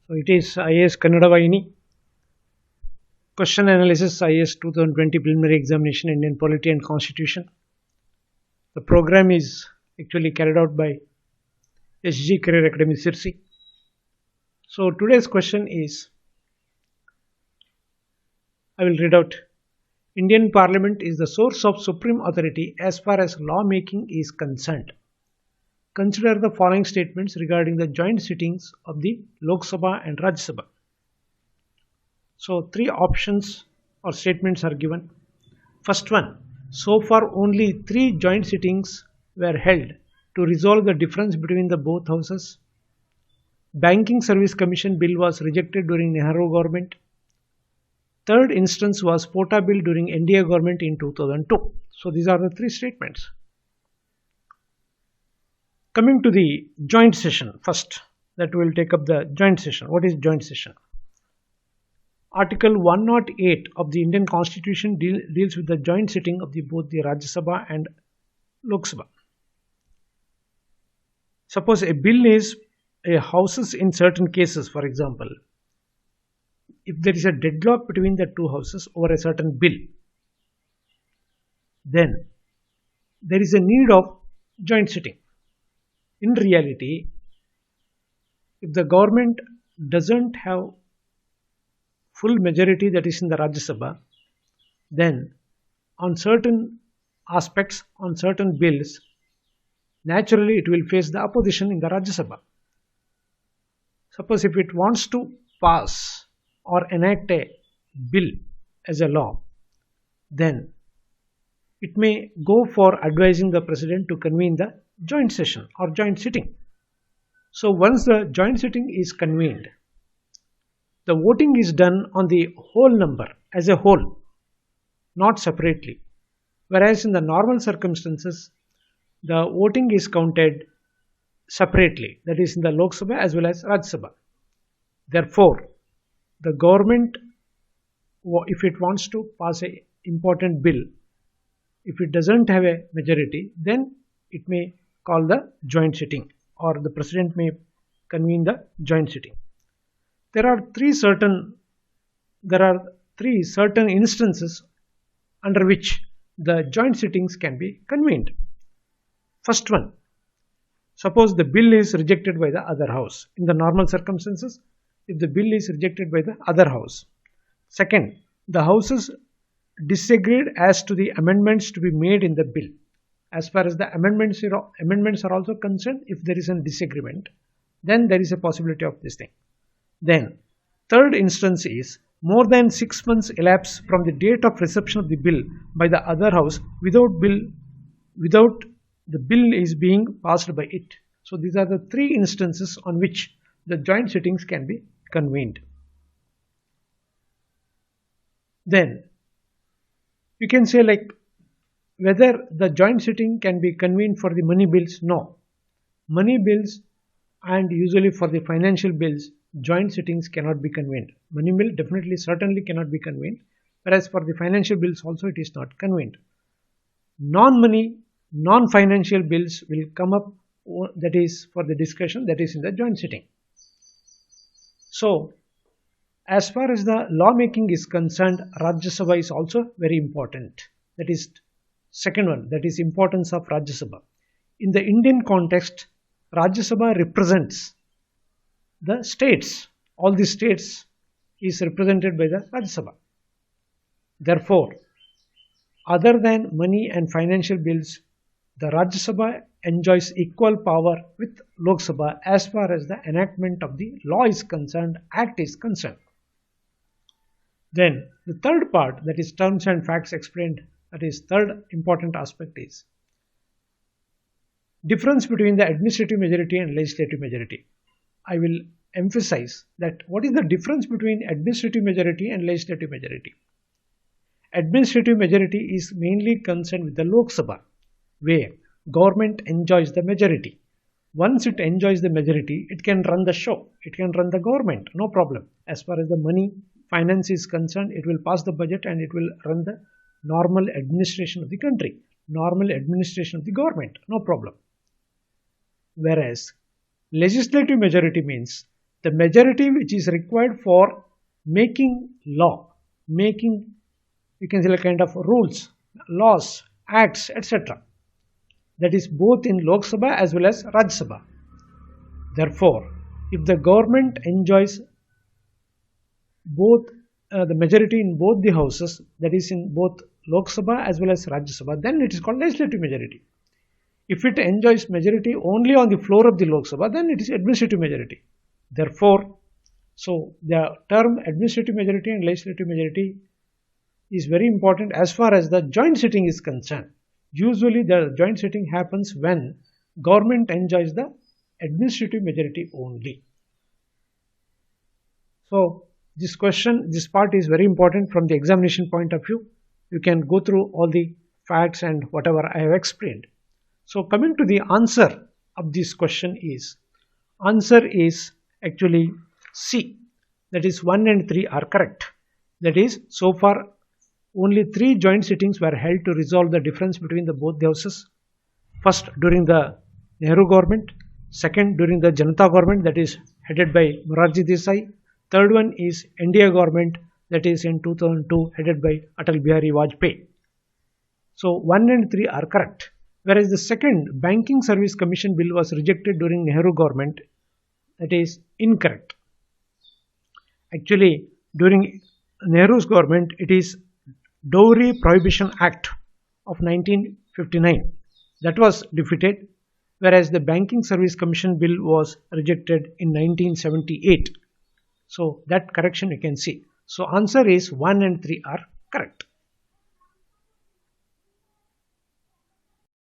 So it is IAS Kannada Vahini. Question analysis IAS 2020 preliminary examination Indian polity and constitution. The program is actually carried out by SG Career Academy Sirsi. So today's question is, I will read out. Indian Parliament is the source of supreme authority as far as lawmaking is concerned. Consider the following statements regarding the joint sittings of the Lok Sabha and Rajya Sabha. So three options or statements are given. First one, so far only 3 joint sittings were held to resolve the difference between the both houses. Banking Service Commission bill was rejected during Nehru government. Third instance was Pota bill during NDA government in 2002. So these are the 3 statements. Coming to the joint session first, that will take up the joint session. What is joint session? Article 108 of the Indian Constitution deals with the joint sitting of both the Rajya Sabha and Lok Sabha. Suppose a bill is houses in certain cases, for example, if there is a deadlock between the 2 houses over a certain bill, then there is a need of joint sitting. In reality, if the government doesn't have full majority, that is in the Rajya Sabha, then on certain aspects, on certain bills, naturally it will face the opposition in the Rajya Sabha. Suppose if it wants to pass or enact a bill as a law, then it may go for advising the president to convene the joint session or joint sitting. So once the joint sitting is convened, the voting is done on the whole number as a whole, not separately. Whereas in the normal circumstances, the voting is counted separately, that is in the Lok Sabha as well as Rajya Sabha. Therefore, the government, if it wants to pass an important bill, if it doesn't have a majority, then it may call the joint sitting, or the president may convene the joint sitting. There are three certain instances under which the joint sittings can be convened. First one, suppose the bill is rejected by the other house. In the normal circumstances, if the bill is rejected by the other house. Second, the houses disagreed as to the amendments to be made in the bill. As far as the amendments are also concerned, if there is a disagreement, then there is a possibility of this thing. Then, third instance is more than 6 months elapse from the date of reception of the bill by the other house without the bill is being passed by it. So these are the 3 instances on which the joint sittings can be convened. Then you can say like whether the joint sitting can be convened for the money bills. No. Money bills and usually for the financial bills, joint sittings cannot be convened. Money bill definitely certainly cannot be convened, whereas for the financial bills also it is not convened. Non-money, non-financial bills will come up, that is for the discussion, that is in the joint sitting. So as far as the lawmaking is concerned, Rajya Sabha is also very important. That is second one, that is importance of Rajya Sabha. In the Indian context, Rajya Sabha represents the states. All the states is represented by the Rajya Sabha. Therefore, other than money and financial bills, the Rajya Sabha enjoys equal power with Lok Sabha as far as the enactment of the law is concerned, act is concerned. Then the third part, that is terms and facts explained, that is third important aspect is difference between the administrative majority and legislative majority. I will emphasize that what is the difference between administrative majority and legislative majority. Administrative majority is mainly concerned with the Lok Sabha, where government enjoys the majority. Once it enjoys the majority, it can run the show, it can run the government, no problem. As far as the money, finance is concerned, it will pass the budget and it will run the normal administration of the country, normal administration of the government, no problem. Whereas legislative majority means the majority which is required for making law, making, you can say, a kind of rules, laws, acts, etc. That is both in Lok Sabha as well as Rajya Sabha. Therefore, if the government enjoys both the majority in both the houses, that is in both Lok Sabha as well as Rajya Sabha, then it is called legislative majority. If it enjoys majority only on the floor of the Lok Sabha, then it is administrative majority. Therefore, so the term administrative majority and legislative majority is very important as far as the joint sitting is concerned. Usually the joint sitting happens when government enjoys the administrative majority only. So this part is very important from the examination point of view. You can go through all the facts and whatever I have explained. So coming to the answer of this question is, answer is actually C. That is 1 and 3 are correct. That is, so far only 3 joint sittings were held to resolve the difference between the both the houses. First during the Nehru government, second during the Janata government, that is headed by Morarji Desai. Third one is NDA government, that is in 2002 headed by Atal Bihari Vajpayee. So 1 and 3 are correct. Whereas the second Banking Service Commission bill was rejected during Nehru government, that is incorrect. Actually, during Nehru's government, it is Dowry Prohibition Act of 1959 that was defeated, whereas the Banking Service Commission bill was rejected in 1978. So that correction you can see. So answer is 1 and 3 are correct.